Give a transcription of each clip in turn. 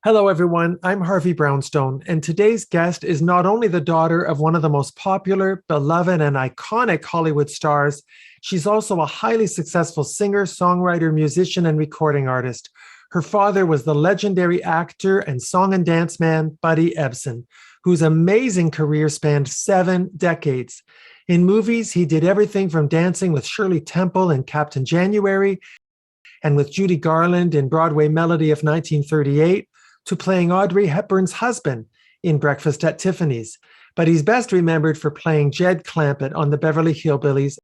Hello, everyone. I'm Harvey Brownstone, and today's guest is not only the daughter of one of the most popular, beloved, and iconic Hollywood stars, she's also a highly successful singer, songwriter, musician, and recording artist. Her father was the legendary actor and song and dance man, Buddy Ebsen, whose amazing career spanned 7 decades. In movies, he did everything from dancing with Shirley Temple in Captain January and with Judy Garland in Broadway Melody of 1938, to playing Audrey Hepburn's husband in Breakfast at Tiffany's. But he's best remembered for playing Jed Clampett on the Beverly Hillbillies,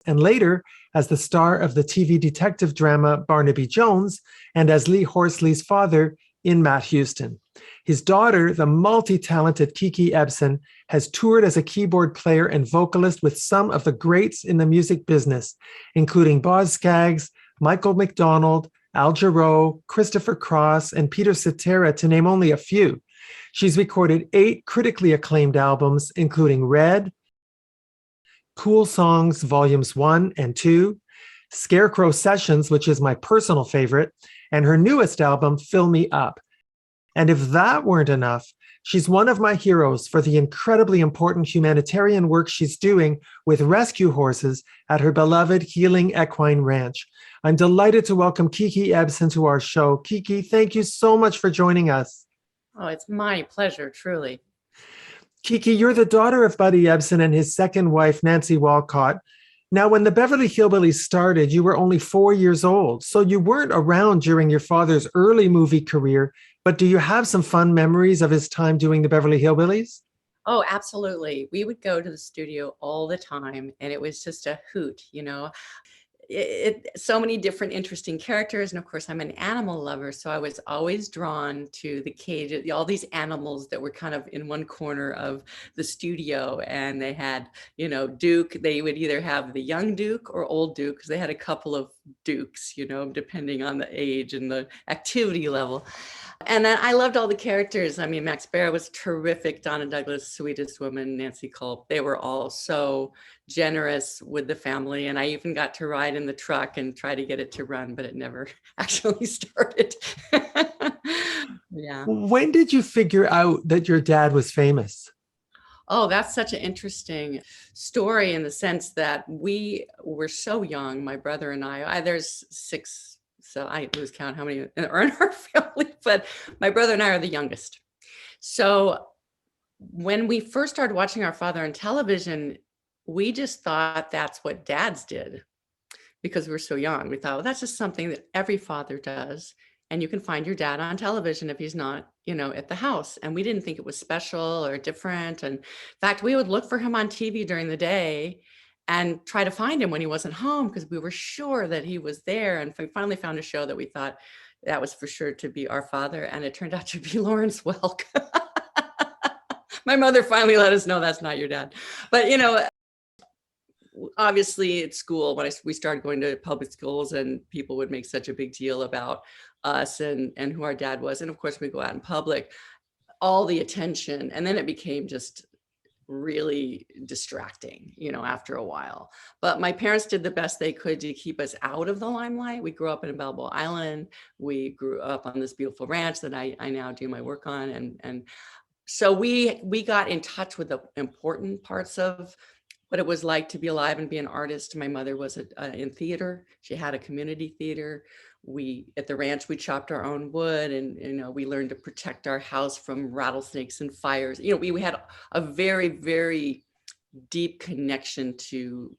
and later as the star of the TV detective drama Barnaby Jones, and as Lee Horsley's father in Matt Houston. His daughter, the multi-talented Kiki Ebsen, has toured as a keyboard player and vocalist with some of the greats in the music business, including Boz Scaggs, Michael McDonald, Al Jarreau, Christopher Cross, and Peter Cetera, to name only a few. She's recorded 8 critically acclaimed albums, including Red, Cool Songs Volumes 1 and 2, Scarecrow Sessions, which is my personal favorite, and her newest album, Fill Me Up. And if that weren't enough, she's one of my heroes for the incredibly important humanitarian work she's doing with rescue horses at her beloved the.healing.equine.ranch. I'm delighted to welcome Kiki Ebsen to our show. Kiki, thank you so much for joining us. Oh, it's my pleasure, truly. Kiki, you're the daughter of Buddy Ebsen and his second wife, Nancy Walcott. Now, when the Beverly Hillbillies started, you were only 4 years old, so you weren't around during your father's early movie career, but do you have some fun memories of his time doing the Beverly Hillbillies? Oh, absolutely. We would go to the studio all the time, and it was just a hoot, so many different interesting characters. And of course, I'm an animal lover, so I was always drawn to the cage, all these animals that were kind of in one corner of the studio. And they had, Duke. They would either have the young Duke or old Duke, because they had a couple of Dukes, depending on the age and the activity level. And then I loved all the characters. I mean, Max Baer was terrific. Donna Douglas, sweetest woman, Nancy Culp. They were all so generous with the family. And I even got to ride in the truck and try to get it to run, but it never actually started. Yeah. When did you figure out that your dad was famous? Oh, that's such an interesting story in the sense that we were so young, my brother and I there's 6, so I lose count how many are in our family, but my brother and I are the youngest. So when we first started watching our father on television, we just thought that's what dads did because we were so young. We thought, well, that's just something that every father does. And you can find your dad on television if he's not, at the house. And we didn't think it was special or different. And in fact, we would look for him on TV during the day and try to find him when he wasn't home, because we were sure that he was there. And we finally found a show that we thought that was for sure to be our father. And it turned out to be Lawrence Welk. My mother finally let us know that's not your dad. But, obviously at school, when we started going to public schools, and people would make such a big deal about us and who our dad was. And of course, we go out in public, all the attention. And then it became just really distracting, after a while. But my parents did the best they could to keep us out of the limelight. We grew up in Balboa Island. We grew up on this beautiful ranch that I now do my work on. And so we got in touch with the important parts of what it was like to be alive and be an artist. My mother was in theater. She had a community theater. At the ranch, we chopped our own wood, and we learned to protect our house from rattlesnakes and fires. We had a very, very deep connection to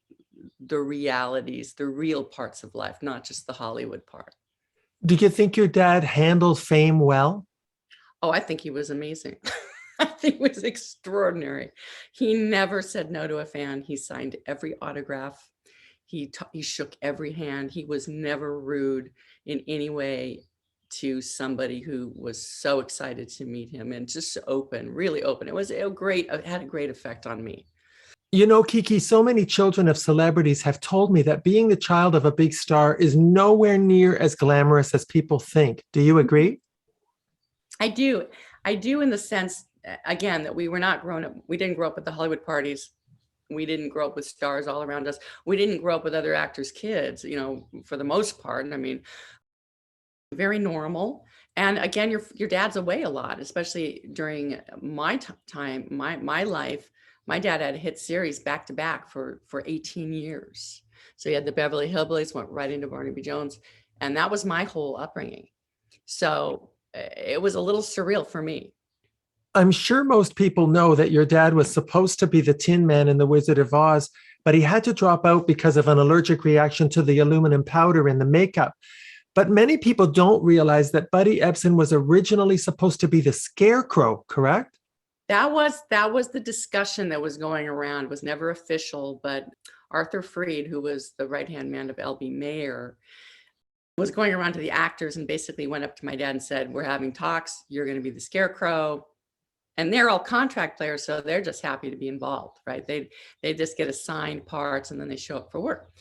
the realities, the real parts of life, not just the Hollywood part. Do you think your dad handled fame well? Oh, I think he was amazing. I think it was extraordinary. He never said no to a fan. He signed every autograph. He shook every hand. He was never rude in any way to somebody who was so excited to meet him, and just open, really open. It had a great effect on me. Kiki, so many children of celebrities have told me that being the child of a big star is nowhere near as glamorous as people think. Do you agree? I do. I do, in the sense, again, that we were not grown up. We didn't grow up with the Hollywood parties. We didn't grow up with stars all around us. We didn't grow up with other actors' kids, for the most part. I mean, very normal. And again, your dad's away a lot, especially during my time, my life. My dad had a hit series back to back for 18 years. So he had the Beverly Hillbillies, went right into Barnaby Jones, and that was my whole upbringing. So it was a little surreal for me. I'm sure most people know that your dad was supposed to be the Tin Man in The Wizard of Oz, but he had to drop out because of an allergic reaction to the aluminum powder in the makeup. But many people don't realize that Buddy Ebsen was originally supposed to be the Scarecrow, correct? That was the discussion that was going around. It was never official, but Arthur Freed, who was the right-hand man of L.B. Mayer, was going around to the actors and basically went up to my dad and said, we're having talks, you're going to be the Scarecrow. And they're all contract players, so they're just happy to be involved, right? They just get assigned parts and then they show up for work.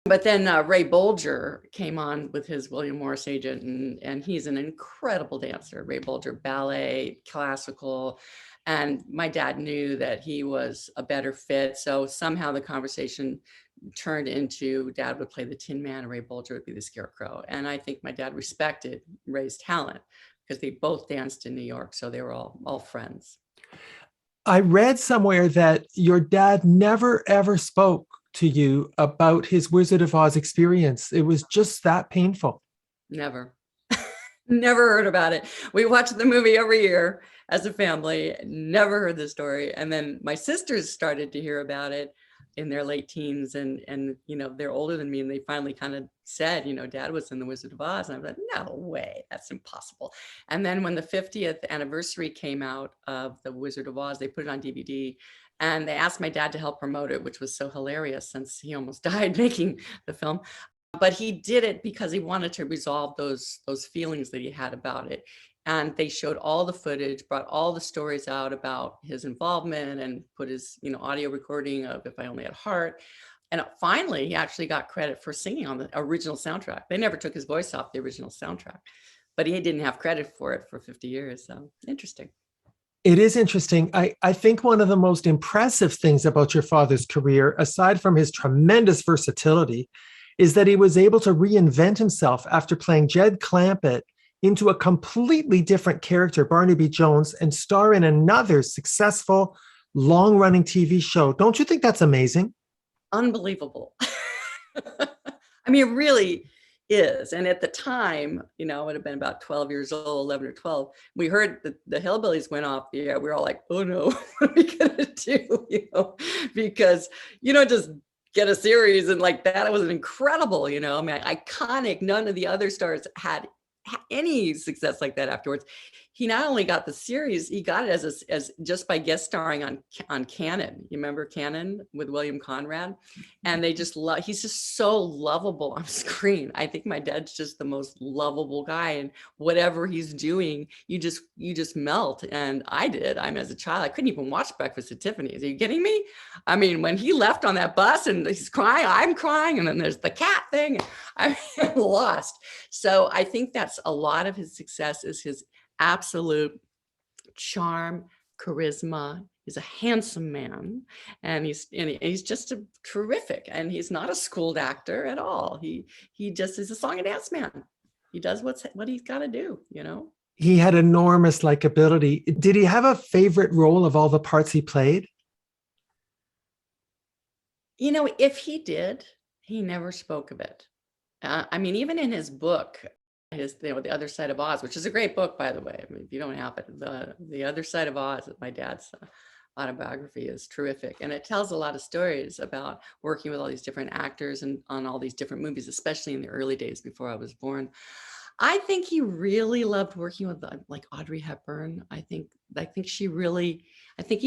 But then Ray Bolger came on with his William Morris agent, and he's an incredible dancer. Ray Bolger, ballet, classical. And my dad knew that he was a better fit. So somehow the conversation turned into Dad would play the Tin Man and Ray Bolger would be the Scarecrow. And I think my dad respected Ray's talent because they both danced in New York. So they were all friends. I read somewhere that your dad never, ever spoke to you about his Wizard of Oz experience. It was just that painful. Never. Never heard about it. We watched the movie every year as a family, never heard the story. And then my sisters started to hear about it in their late teens, and you know, they're older than me, and they finally kind of said, you know, Dad was in the Wizard of Oz. And I was like, no way, that's impossible. And then when the 50th anniversary came out of the Wizard of Oz, they put it on DVD. And they asked my dad to help promote it, which was so hilarious since he almost died making the film. But he did it because he wanted to resolve those feelings that he had about it. And they showed all the footage, brought all the stories out about his involvement, and put his, you know, audio recording of If I Only Had a Heart. And finally, he actually got credit for singing on the original soundtrack. They never took his voice off the original soundtrack, but he didn't have credit for it for 50 years. So interesting. It is interesting. I think one of the most impressive things about your father's career, aside from his tremendous versatility, is that he was able to reinvent himself after playing Jed Clampett into a completely different character, Barnaby Jones, and star in another successful, long-running TV show. Don't you think that's amazing? Unbelievable. I mean, it really is. And at the time, you know, I would have been about 12 years old, 11 or 12. We heard that the Hillbillies went off the air. We were all like, oh no, what are we gonna do? You know, because you don't just get a series and like that. It was incredible, you know, I mean, iconic. None of the other stars had any success like that afterwards. He not only got the series, he got it as just by guest starring on Cannon. You remember Cannon with William Conrad? And they just love, he's just so lovable on screen. I think my dad's just the most lovable guy, and whatever he's doing, you just melt. And I did. I mean, as a child, I couldn't even watch Breakfast at Tiffany's. Are you kidding me? I mean, when he left on that bus and he's crying, I'm crying, and then there's the cat thing, I'm lost. So I think that's a lot of his success is his absolute charm, charisma. He's a handsome man, and he's just a terrific. And he's not a schooled actor at all. He just is a song and dance man. He does what he's got to do, you know. He had enormous likability. Did he have a favorite role of all the parts he played? You know, if he did, he never spoke of it. I mean, even in his book, The Other Side of Oz, which is a great book, by the way. I mean, if you don't have it, The Other Side of Oz, my dad's autobiography, is terrific. And it tells a lot of stories about working with all these different actors and on all these different movies, especially in the early days before I was born. I think he really loved working with like Audrey Hepburn. I think he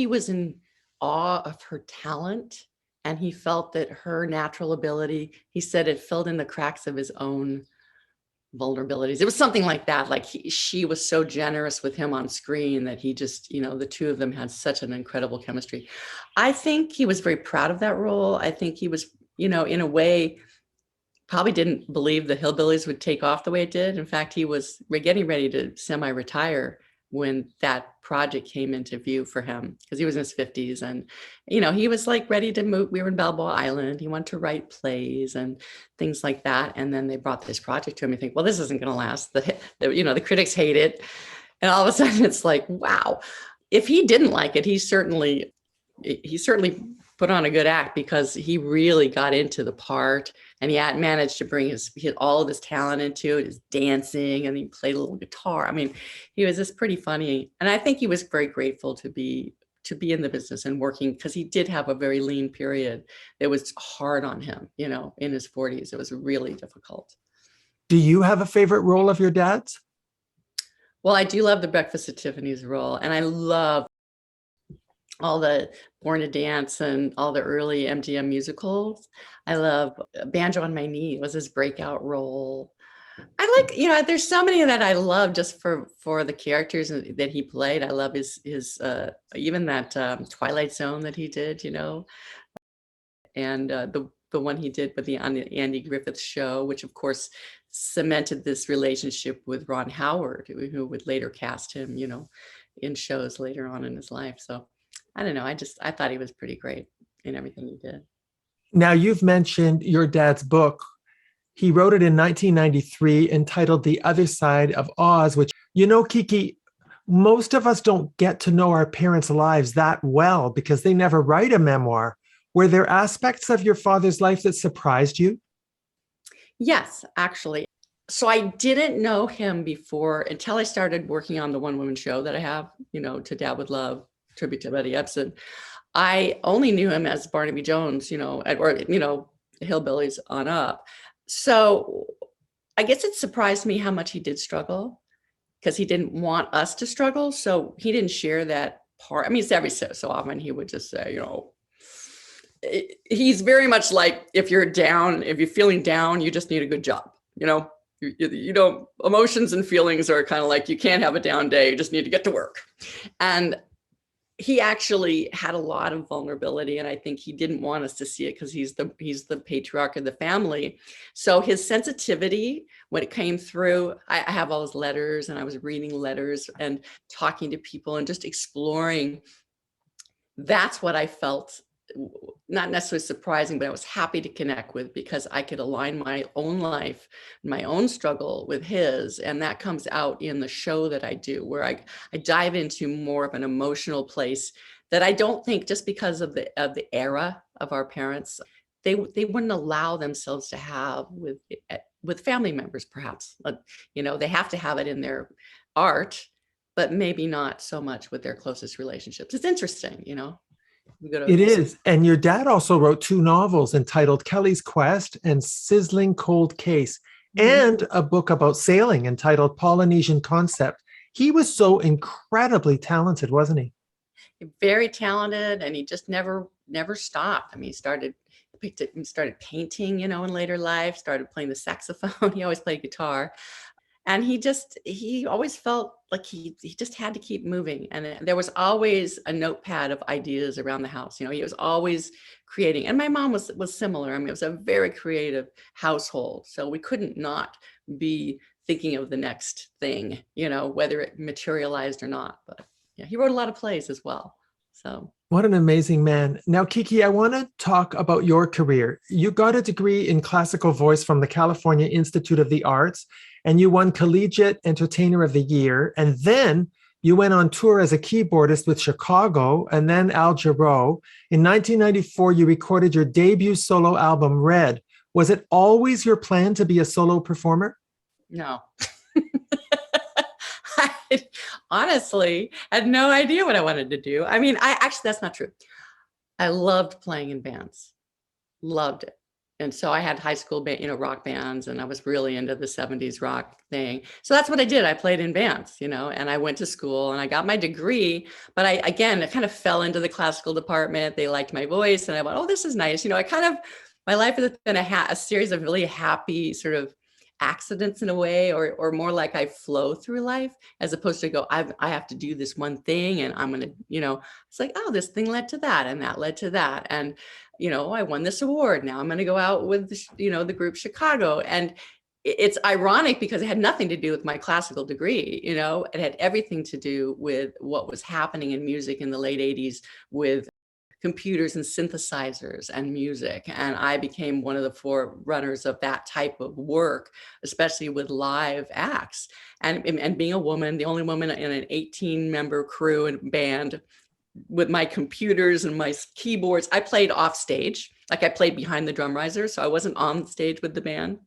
was in awe of her talent, and he felt that her natural ability, he said, it filled in the cracks of his own vulnerabilities. It was something like that. Like she was so generous with him on screen that he just, you know, the two of them had such an incredible chemistry. I think he was very proud of that role. I think he was, you know, in a way, probably didn't believe the Hillbillies would take off the way it did. In fact, we're getting ready to semi-retire when that project came into view for him, because he was in his 50s, and he was like ready to move. We were in Balboa Island. He wanted to write plays and things like that. And then they brought this project to him. You think, well, this isn't going to last. The critics hate it, and all of a sudden it's like, wow. If he didn't like it, he certainly put on a good act, because he really got into the part, and he had managed to bring all of his talent into it, his dancing, and he played a little guitar. I mean, he was just pretty funny. And I think he was very grateful to be in the business and working, because he did have a very lean period. It was hard on him, in his 40s. It was really difficult. Do you have a favorite role of your dad's? Well, I do love the Breakfast at Tiffany's role, and I love all the Born to Dance and all the early MGM musicals. I love Banjo on My Knee was his breakout role. I like, there's so many that I love just for the characters that he played. I love his even that Twilight Zone that he did, and the one he did with the Andy Griffith Show, which of course cemented this relationship with Ron Howard, who would later cast him, in shows later on in his life. So I don't know. I thought he was pretty great in everything he did. Now, you've mentioned your dad's book. He wrote it in 1993, entitled The Other Side of Oz, which, Kiki, most of us don't get to know our parents' lives that well because they never write a memoir. Were there aspects of your father's life that surprised you? Yes, actually. So I didn't know him before until I started working on the one-woman show that I have, To Dad with Love, tribute to Buddy Ebsen. I only knew him as Barnaby Jones, or Hillbillies on up. So I guess it surprised me how much he did struggle, because he didn't want us to struggle. So he didn't share that part. I mean, it's every so often he would just say, he's very much like, if you're feeling down, you just need a good job. Emotions and feelings are kind of like, you can't have a down day. You just need to get to work. And he actually had a lot of vulnerability, and I think he didn't want us to see it because he's the patriarch of the family. So his sensitivity, when it came through, I have all his letters, and I was reading letters and talking to people and just exploring. That's what I felt, not necessarily surprising, but I was happy to connect with, because I could align my own life, my own struggle with his. And that comes out in the show that I do, where I dive into more of an emotional place that I don't think, just because of the era of our parents, they wouldn't allow themselves to have with family members, perhaps. They have to have it in their art, but maybe not so much with their closest relationships. It's interesting, It is. And your dad also wrote 2 novels entitled Kelly's Quest and Sizzling Cold Case, and a book about sailing entitled Polynesian Concept. He was so incredibly talented, wasn't he? Very talented, and he just never stopped. I mean, he started painting, in later life, started playing the saxophone. He always played guitar. And he always felt like he just had to keep moving. And there was always a notepad of ideas around the house. He was always creating. And my mom was similar. I mean, it was a very creative household. So we couldn't not be thinking of the next thing, whether it materialized or not. But yeah, he wrote a lot of plays as well. So. What an amazing man. Now, Kiki, I want to talk about your career. You got a degree in classical voice from the California Institute of the Arts, and you won Collegiate Entertainer of the Year. And then you went on tour as a keyboardist with Chicago and then Al Jarreau. In 1994, you recorded your debut solo album, Red. Was it always your plan to be a solo performer? No. I honestly had no idea what I wanted to do. I mean, that's not true. I loved playing in bands, loved it. And so I had high school rock bands, and I was really into the 70s rock thing. So that's what I did. I played in bands, and I went to school and I got my degree, but I kind of fell into the classical department. They liked my voice, and I went, oh, this is nice. My life has been a series of really happy sort of accidents in a way, or more like I flow through life, as opposed to I have to do this one thing, and I'm going to, it's like, oh, this thing led to that, and that led to that. And, I won this award. Now I'm going to go out with, the group Chicago. And it's ironic because it had nothing to do with my classical degree. It had everything to do with what was happening in music in the late 80s with computers and synthesizers and music. And I became one of the forerunners of that type of work, especially with live acts. And being a woman, the only woman in an 18-member crew and band, with my computers and my keyboards, I played off stage. Like I played behind the drum riser. So I wasn't on stage with the band.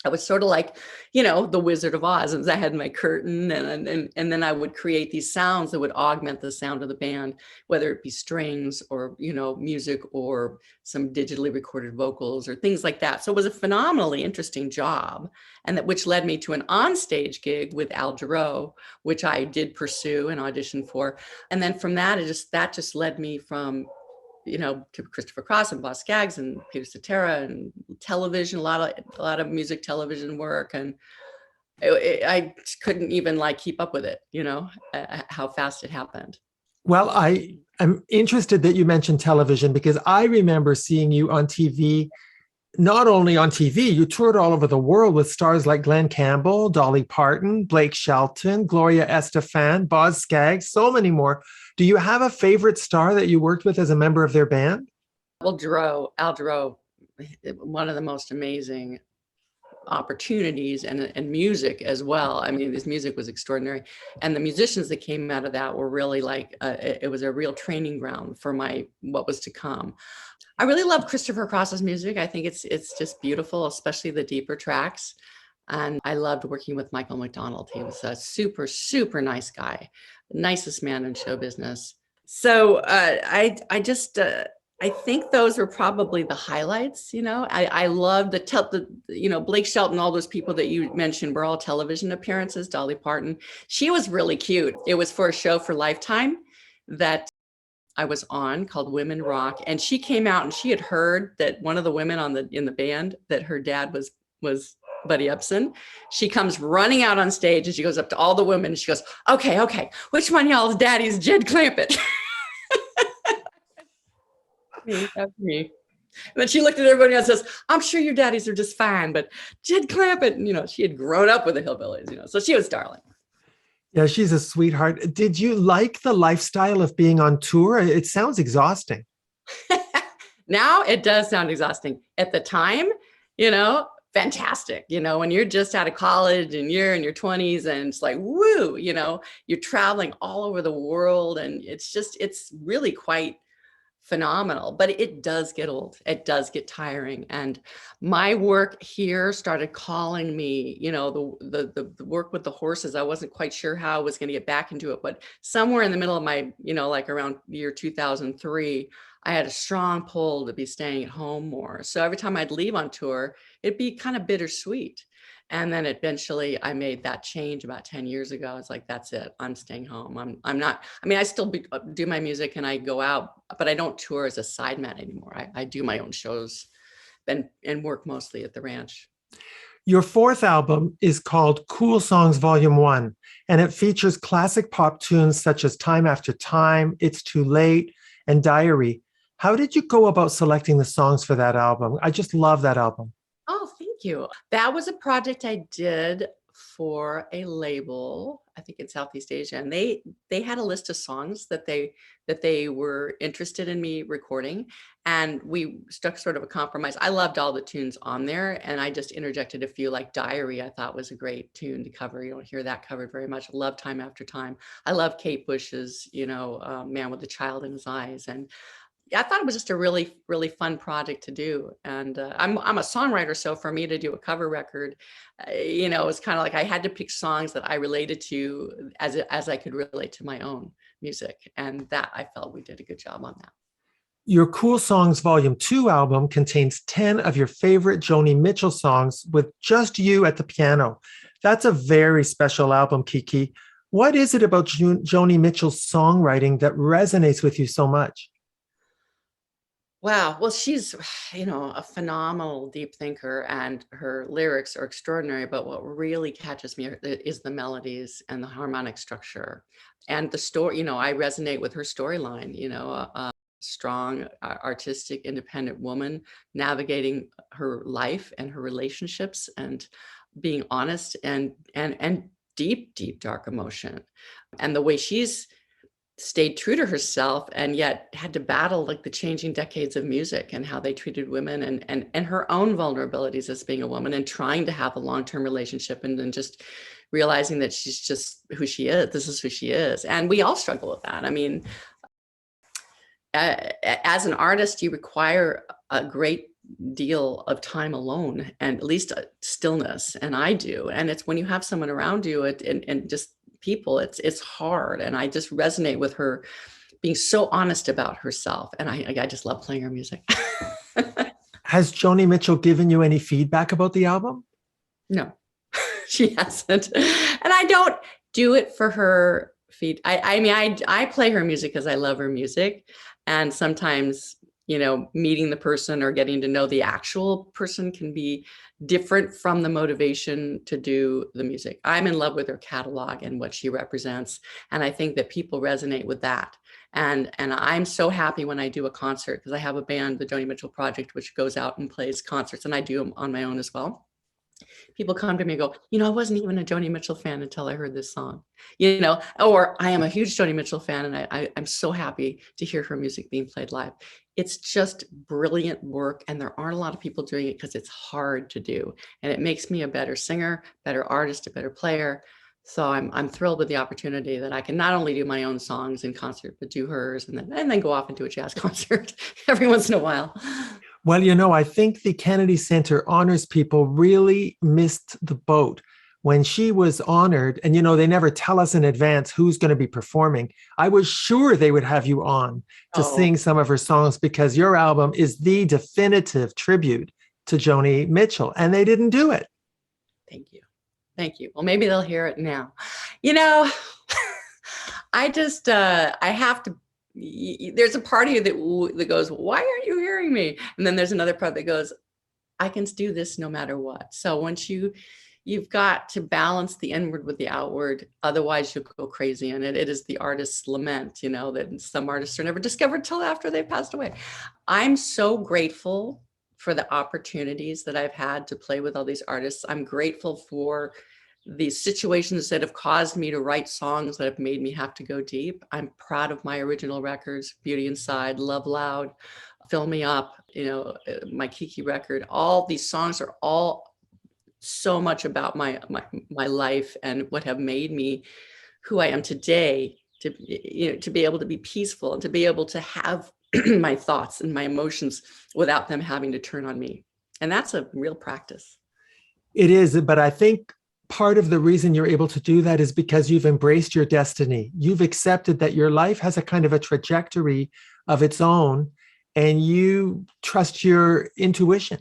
I was sort of like, the Wizard of Oz. I had my curtain and then I would create these sounds that would augment the sound of the band, whether it be strings or, music or some digitally recorded vocals or things like that. So it was a phenomenally interesting job, and which led me to an onstage gig with Al Jarreau, which I did pursue and audition for. And then from that, that just led me from to Christopher Cross and Boz Scaggs and Peter Cetera and television, a lot of music television work. And I couldn't even keep up with it, how fast it happened. Well, I'm interested that you mentioned television because I remember seeing you on TV. Not only on TV, you toured all over the world with stars like Glenn Campbell, Dolly Parton, Blake Shelton, Gloria Estefan, Boz Scaggs, so many more. Do you have a favorite star that you worked with as a member of their band? Well, Al Jarreau, one of the most amazing opportunities and music as well. I mean, this music was extraordinary. And the musicians that came out of that were really it was a real training ground for what was to come. I really love Christopher Cross's music. I think it's just beautiful, especially the deeper tracks. And I loved working with Michael McDonald. He was a super, super nice guy, nicest man in show business. So I think those were probably the highlights. I love Blake Shelton, all those people that you mentioned were all television appearances. Dolly Parton, she was really cute. It was for a show for Lifetime that I was on called Women Rock, and she came out and she had heard that one of the women in the band, that her dad was Buddy Ebsen. She comes running out on stage and she goes up to all the women and she goes, okay, which one of y'all's daddy's Jed Clampett? That's me. And then she looked at everybody else and says, I'm sure your daddies are just fine, but Jed Clampett, she had grown up with the Hillbillies, so she was darling. Yeah, she's a sweetheart. Did you like the lifestyle of being on tour? It sounds exhausting. Now it does sound exhausting. At the time, fantastic. When you're just out of college and you're in your 20s and it's like, woo, you're traveling all over the world and it's really quite phenomenal, but it does get old. It does get tiring. And my work here started calling me, the work with the horses. I wasn't quite sure how I was going to get back into it, but somewhere in the middle of my, around year 2003, I had a strong pull to be staying at home more. So every time I'd leave on tour, it'd be kind of bittersweet. And then eventually I made that change about 10 years ago. It's like, that's it. I'm staying home. I'm not, I still do my music and I go out, but I don't tour as a sideman anymore. I do my own shows and work mostly at the ranch. Your fourth album is called Cool Songs Volume 1, and it features classic pop tunes such as Time After Time, It's Too Late, and Diary. How did you go about selecting the songs for that album? I just love that album. Oh, thank you. That was a project I did for a label, I think in Southeast Asia, and they had a list of songs that they were interested in me recording, and we struck sort of a compromise. I loved all the tunes on there, and I just interjected a few, like Diary. I thought was a great tune to cover. You don't hear that covered very much. I love Time After Time. I love Kate Bush's, Man with a Child in His Eyes, and I thought it was just a really, really fun project to do. And I'm a songwriter, so for me to do a cover record, it was kind of like I had to pick songs that I related to as I could relate to my own music. And that I felt we did a good job on that. Your Cool Songs Volume 2 album contains 10 of your favorite Joni Mitchell songs with just you at the piano. That's a very special album, Kiki. What is it about Joni Mitchell's songwriting that resonates with you so much? Wow. Well, she's, a phenomenal deep thinker and her lyrics are extraordinary. But what really catches me is the melodies and the harmonic structure and the story. I resonate with her storyline, a strong, artistic, independent woman navigating her life and her relationships and being honest and deep, deep, dark emotion. And the way she's stayed true to herself and yet had to battle like the changing decades of music and how they treated women and her own vulnerabilities as being a woman and trying to have a long-term relationship and then just realizing that she's just who she is. This is who she is. And we all struggle with that. I mean, as an artist, you require a great deal of time alone and at least stillness. And I do. And it's when you have someone around you and just people, it's hard. And I just resonate with her being so honest about herself. And I just love playing her music. Has Joni Mitchell given you any feedback about the album? No, she hasn't. And I don't do it for her feed. I mean, I play her music because I love her music. And sometimes, you know, meeting the person or getting to know the actual person can be different from the motivation to do the music. I'm in love with her catalog and what she represents. And I think that people resonate with that. And I'm so happy when I do a concert because I have a band, the Joni Mitchell Project, which goes out and plays concerts, and I do them on my own as well. People come to me and go, you know, I wasn't even a Joni Mitchell fan until I heard this song, you know, or I am a huge Joni Mitchell fan and I'm so happy to hear her music being played live. It's just brilliant work. And there aren't a lot of people doing it because it's hard to do. And it makes me a better singer, better artist, a better player. So I'm thrilled with the opportunity that I can not only do my own songs in concert, but do hers and then go off and do a jazz concert every once in a while. Well, you know, I think the Kennedy Center honors people really missed the boat when she was honored. And, you know, they never tell us in advance who's going to be performing. I was sure they would have you on to sing some of her songs because your album is the definitive tribute to Joni Mitchell, and they didn't do it. Thank you. Thank you. Well, maybe they'll hear it now. You know, I just, I have to, there's a part of you that goes, why aren't you hearing me? And then there's another part that goes, I can do this no matter what. So once you've got to balance the inward with the outward, otherwise you'll go crazy. And it is the artist's lament, you know, that some artists are never discovered till after they've passed away. I'm so grateful for the opportunities that I've had to play with all these artists. I'm grateful for these situations that have caused me to write songs that have made me have to go deep. I'm proud of my original records, Beauty Inside, Love Loud, Fill Me Up, you know, my Kiki record. All these songs are all so much about my life and what have made me who I am today, to, you know, to be able to be peaceful and to be able to have my thoughts and my emotions without them having to turn on me. And that's a real practice. It is, but I think part of the reason you're able to do that is because you've embraced your destiny. You've accepted that your life has a kind of a trajectory of its own, and you trust your intuition.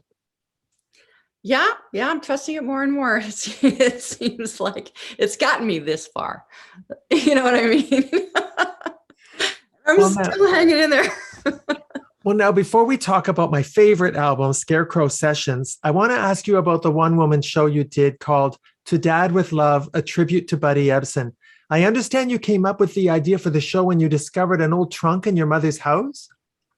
Yeah, I'm trusting it more and more. It seems like it's gotten me this far. You know what I mean? I'm still hanging in there. Well, now, before we talk about my favorite album, Scarecrow Sessions, I want to ask you about the one-woman show you did called To Dad with Love, a tribute to Buddy Ebsen. I understand you came up with the idea for the show when you discovered an old trunk in your mother's house?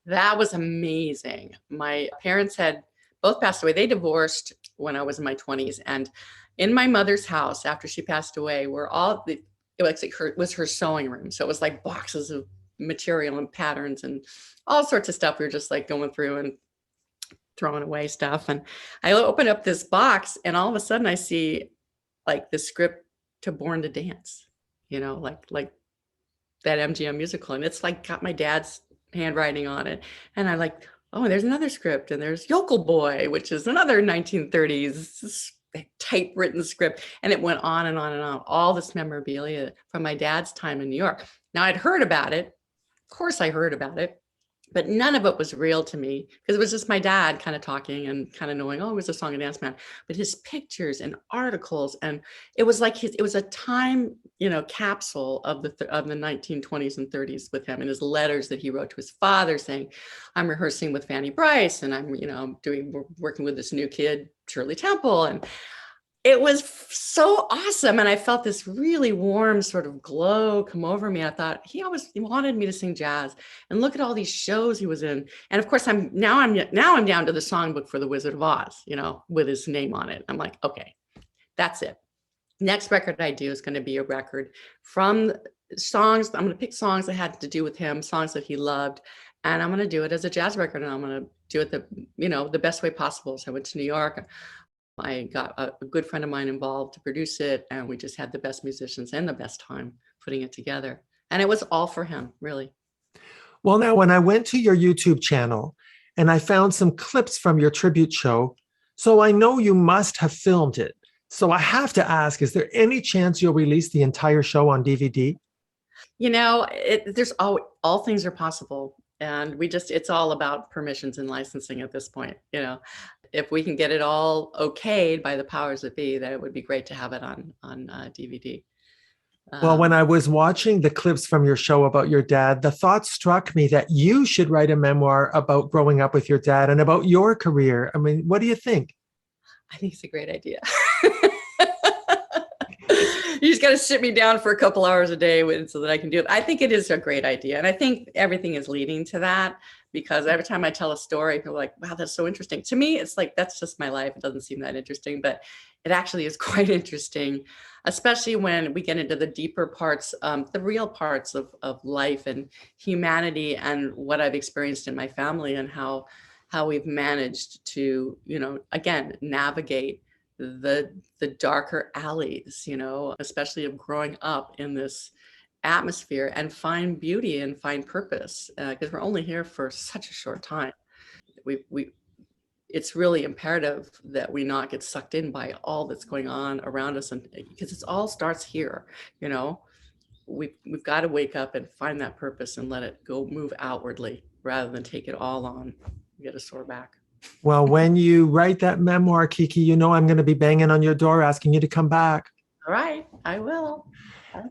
That was amazing. My parents had both passed away. They divorced when I was in my 20s. And in my mother's house, after she passed away, were it was her sewing room. So it was like boxes of material and patterns and all sorts of stuff. We were just like going through and throwing away stuff. And I opened up this box and all of a sudden I see like the script to Born to Dance, you know, like that MGM musical. And it's like got my dad's handwriting on it. And I like, oh, there's another script, and there's Yokel Boy, which is another 1930s typewritten script. And it went on and on and on, all this memorabilia from my dad's time in New York. Now I'd heard about it. Of course I heard about it, but none of it was real to me because it was just my dad kind of talking and kind of knowing, oh, it was a song and dance man, but his pictures and articles. And it was like it was a time, you know, capsule of the 1920s and 30s with him and his letters that he wrote to his father saying, I'm rehearsing with Fanny Brice and I'm, you know, working with this new kid, Shirley Temple. And it was so awesome. And I felt this really warm sort of glow come over me. I thought he wanted me to sing jazz, and look at all these shows he was in. And of course I'm down to the songbook for The Wizard of Oz, you know, with his name on it. I'm like, okay, That's it. Next record I do is going to be a record from songs. I'm going to pick songs that had to do with him, songs that he loved, and I'm going to do it as a jazz record, and I'm going to do it the best way possible. So I went to New York. I got a good friend of mine involved to produce it, and we just had the best musicians and the best time putting it together. And it was all for him, really. Well, now, when I went to your YouTube channel and I found some clips from your tribute show, so I know you must have filmed it. So I have to ask, is there any chance you'll release the entire show on DVD? There's all things are possible. And it's all about permissions and licensing at this point. If we can get it all okayed by the powers that be, then it would be great to have it on DVD. Well, when I was watching the clips from your show about your dad, the thought struck me that you should write a memoir about growing up with your dad and about your career. I mean, what do you think? I think it's a great idea. You just got to sit me down for a couple hours a day so that I can do it. I think it is a great idea. And I think everything is leading to that, because every time I tell a story, people are like, wow, that's so interesting. To me, it's like, that's just my life. It doesn't seem that interesting, but it actually is quite interesting, especially when we get into the deeper parts, the real parts of life and humanity and what I've experienced in my family and how we've managed to, again, navigate the darker alleys, especially of growing up in this atmosphere and find beauty and find purpose, because we're only here for such a short time. It's really imperative that we not get sucked in by all that's going on around us, and because it all starts here. We've got to wake up and find that purpose and let it go move outwardly rather than take it all on. Get a sore back. Well, when you write that memoir, Kiki, I'm going to be banging on your door asking you to come back. All right, I will.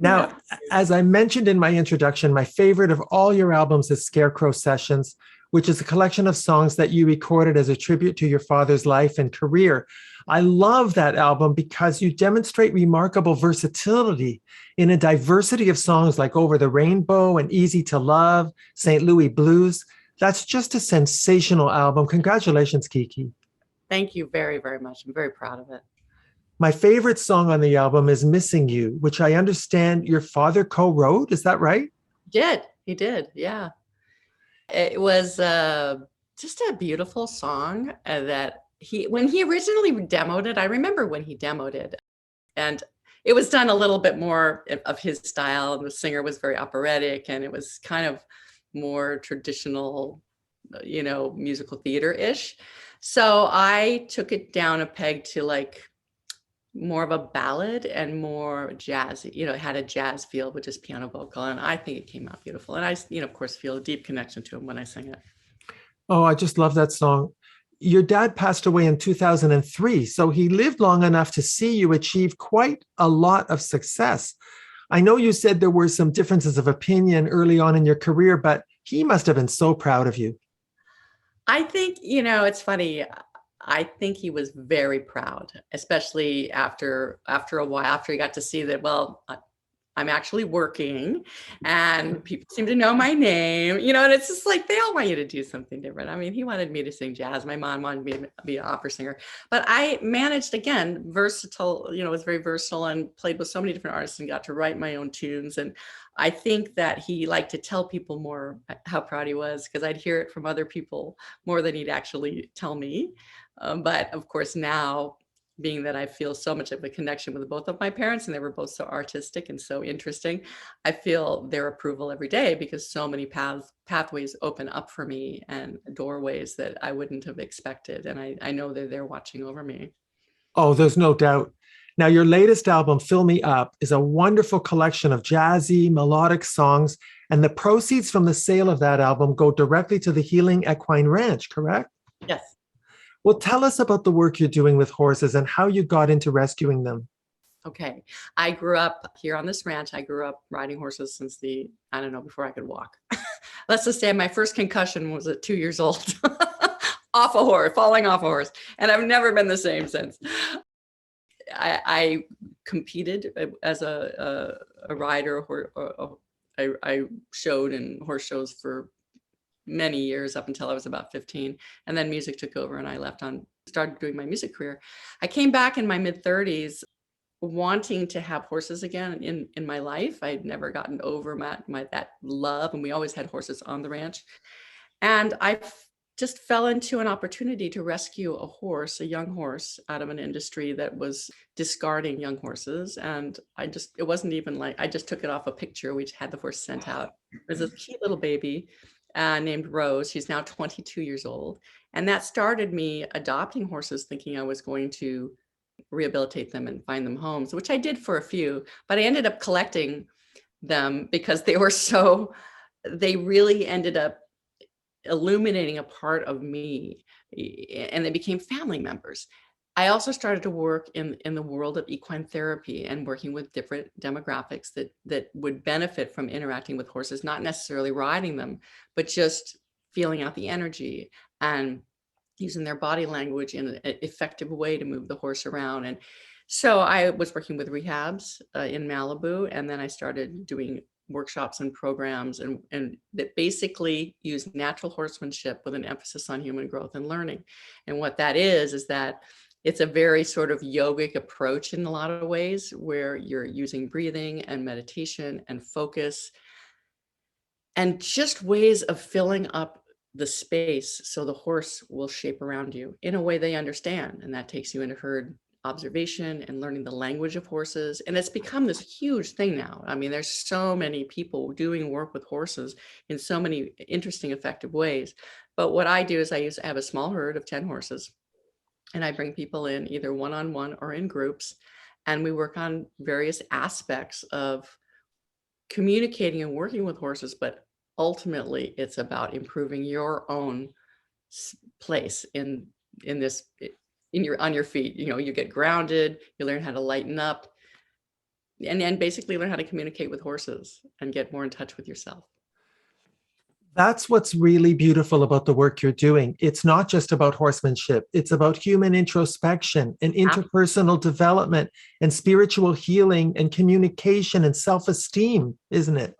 Now, as I mentioned in my introduction, my favorite of all your albums is Scarecrow Sessions, which is a collection of songs that you recorded as a tribute to your father's life and career. I love that album because you demonstrate remarkable versatility in a diversity of songs like Over the Rainbow and Easy to Love, St. Louis Blues. That's just a sensational album. Congratulations, Kiki. Thank you very, very much. I'm very proud of it. My favorite song on the album is Missing You, which I understand your father co-wrote. Is that right? He did. Yeah. It was just a beautiful song that when he originally demoed it, I remember when he demoed it, and it was done a little bit more of his style. The singer was very operatic, and it was kind of more traditional, musical theater-ish. So I took it down a peg to like more of a ballad and more jazz. It had a jazz feel with just piano vocal, and I think it came out beautiful. And I, of course, feel a deep connection to him when I sing it. Oh, I just love that song. Your dad passed away in 2003, so he lived long enough to see you achieve quite a lot of success. I know you said there were some differences of opinion early on in your career, but he must have been so proud of you. I think, it's funny. I think he was very proud, especially after a while, after he got to see that, well, I'm actually working and people seem to know my name, and it's just like, they all want you to do something different. I mean, he wanted me to sing jazz. My mom wanted me to be an opera singer, but I managed, again, versatile, was very versatile and played with so many different artists and got to write my own tunes. And I think that he liked to tell people more how proud he was, because I'd hear it from other people more than he'd actually tell me. But of course, now, being that I feel so much of a connection with both of my parents, and they were both so artistic and so interesting, I feel their approval every day, because so many pathways open up for me and doorways that I wouldn't have expected. And I know they're there watching over me. Oh, there's no doubt. Now, your latest album, Fill Me Up, is a wonderful collection of jazzy, melodic songs, and the proceeds from the sale of that album go directly to the the.healing.equine.ranch, correct? Yes. Well, tell us about the work you're doing with horses and how you got into rescuing them. Okay. I grew up here on this ranch. I grew up riding horses since before I could walk. Let's just say my first concussion was at 2 years old. Off a horse, falling off a horse. And I've never been the same since. I competed as a rider. I showed in horse shows for many years up until I was about 15. And then music took over and I started doing my music career. I came back in my mid-30s wanting to have horses again in my life. I'd never gotten over that love, and we always had horses on the ranch. And just fell into an opportunity to rescue a young horse, out of an industry that was discarding young horses. And it wasn't even like, I just took it off a picture. We had the horse sent out. It was a cute little baby named Rose. She's now 22 years old. And that started me adopting horses, thinking I was going to rehabilitate them and find them homes, which I did for a few, but I ended up collecting them because they really ended up illuminating a part of me, and they became family members. I also started to work in the world of equine therapy and working with different demographics that would benefit from interacting with horses, not necessarily riding them, but just feeling out the energy and using their body language in an effective way to move the horse around. And so I was working with rehabs in Malibu, and then I started doing workshops and programs and that basically use natural horsemanship with an emphasis on human growth and learning. And what that is that it's a very sort of yogic approach in a lot of ways, where you're using breathing and meditation and focus and just ways of filling up the space so the horse will shape around you in a way they understand. And that takes you into herd observation and learning the language of horses. And it's become this huge thing now. I mean, there's so many people doing work with horses in so many interesting, effective ways. But what I do is I have a small herd of 10 horses, and I bring people in either one-on-one or in groups, and we work on various aspects of communicating and working with horses. But ultimately, it's about improving your own place on your feet. You get grounded, you learn how to lighten up, and then basically learn how to communicate with horses and get more in touch with yourself. That's what's really beautiful about the work you're doing. It's not just about horsemanship. It's about human introspection and interpersonal development and spiritual healing and communication and self-esteem, isn't it?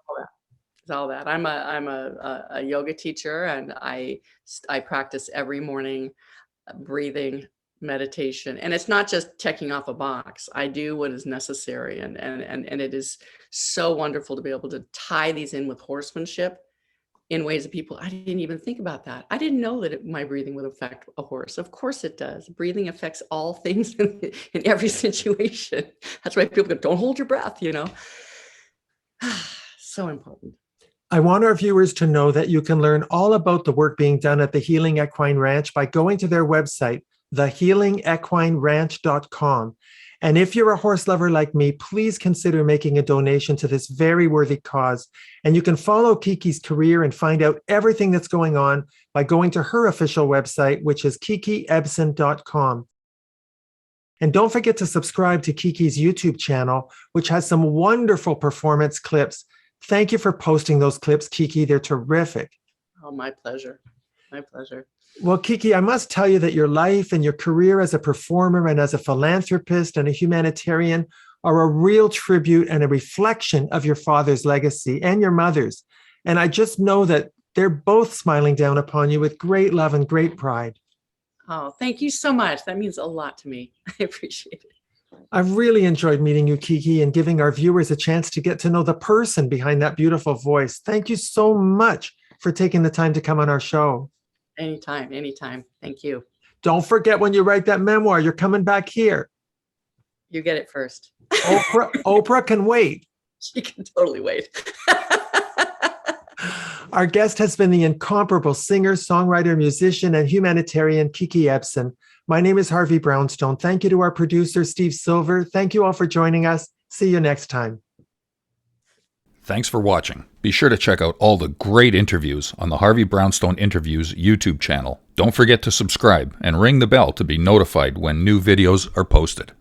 It's all that. I'm a yoga teacher, and I practice every morning breathing, meditation. And it's not just checking off a box. I do what is necessary. And it is so wonderful to be able to tie these in with horsemanship in ways that I didn't even think about that. I didn't know that my breathing would affect a horse. Of course it does. Breathing affects all things in every situation. That's why people go, don't hold your breath, So important. I want our viewers to know that you can learn all about the work being done at the Healing Equine Ranch by going to their website, the.healing.equine.ranch.com. And if you're a horse lover like me, please consider making a donation to this very worthy cause. And you can follow Kiki's career and find out everything that's going on by going to her official website, which is kikiebsen.com. And don't forget to subscribe to Kiki's YouTube channel, which has some wonderful performance clips. Thank you for posting those clips, Kiki. They're terrific. Oh, my pleasure. My pleasure. Well, Kiki, I must tell you that your life and your career as a performer and as a philanthropist and a humanitarian are a real tribute and a reflection of your father's legacy and your mother's. And I just know that they're both smiling down upon you with great love and great pride. Oh, thank you so much. That means a lot to me. I appreciate it. I've really enjoyed meeting you, Kiki, and giving our viewers a chance to get to know the person behind that beautiful voice. Thank you so much for taking the time to come on our show. Anytime. Thank you. Don't forget, when you write that memoir, you're coming back here. You get it first. Oprah can wait. She can totally wait. Our guest has been the incomparable singer, songwriter, musician, and humanitarian Kiki Ebsen. My name is Harvey Brownstone. Thank you to our producer, Steve Silver. Thank you all for joining us. See you next time. Thanks for watching. Be sure to check out all the great interviews on the Harvey Brownstone Interviews YouTube channel. Don't forget to subscribe and ring the bell to be notified when new videos are posted.